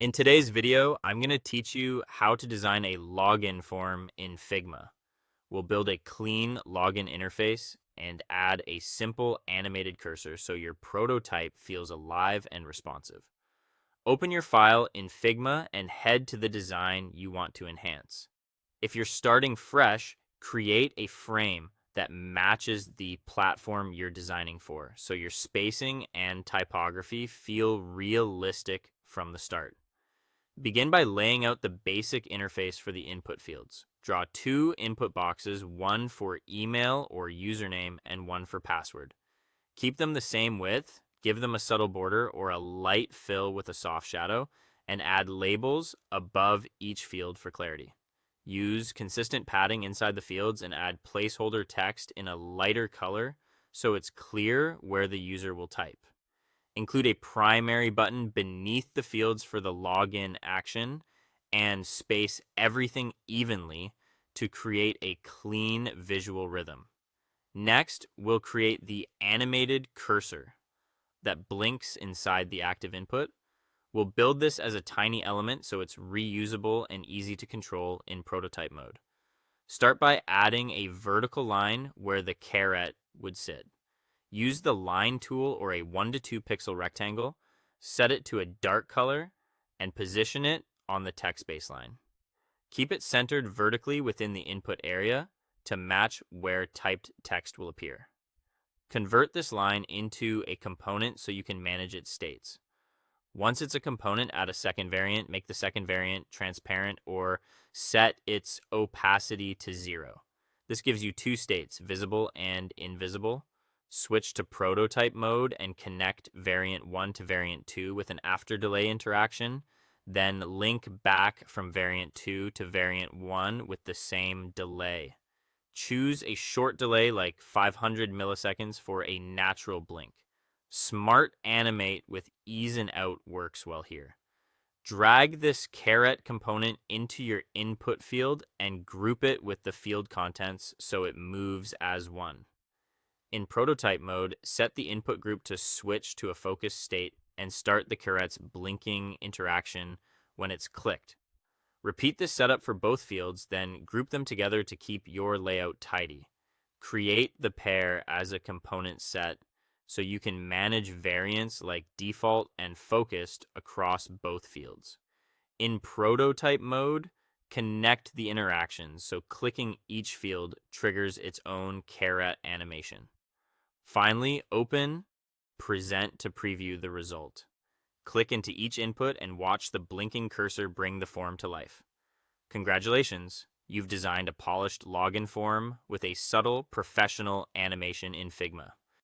In today's video, I'm going to teach you how to design a login form in Figma. We'll build a clean login interface and add a simple animated cursor so your prototype feels alive and responsive. Open your file in Figma and head to the design you want to enhance. If you're starting fresh, create a frame that matches the platform you're designing for so your spacing and typography feel realistic from the start. Begin by laying out the basic interface for the input fields. Draw two input boxes, one for email or username and one for password. Keep them the same width, give them a subtle border or a light fill with a soft shadow, and add labels above each field for clarity. Use consistent padding inside the fields and add placeholder text in a lighter color so it's clear where the user will type. Include a primary button beneath the fields for the login action and space everything evenly to create a clean visual rhythm. Next, we'll create the animated cursor that blinks inside the active input. We'll build this as a tiny element so it's reusable and easy to control in prototype mode. Start by adding a vertical line where the caret would sit. Use the line tool or a 1 to 2 pixel rectangle, set it to a dark color, and position it on the text baseline. Keep it centered vertically within the input area to match where typed text will appear. Convert this line into a component so you can manage its states. Once it's a component, add a second variant, make the second variant transparent, or set its opacity to 0. This gives you two states, visible and invisible. Switch to prototype mode and connect variant 1 to variant 2 with an after delay interaction, then link back from variant 2 to variant 1 with the same delay. Choose a short delay like 500 milliseconds for a natural blink. Smart animate with ease and out works well here. Drag this caret component into your input field and group it with the field contents so it moves as one. In prototype mode, set the input group to switch to a focus state and start the caret's blinking interaction when it's clicked. Repeat this setup for both fields, then group them together to keep your layout tidy. Create the pair as a component set so you can manage variants like default and focused across both fields. In prototype mode, connect the interactions so clicking each field triggers its own caret animation. Finally, open Present to preview the result. Click into each input and watch the blinking cursor bring the form to life. Congratulations, you've designed a polished login form with a subtle, professional animation in Figma.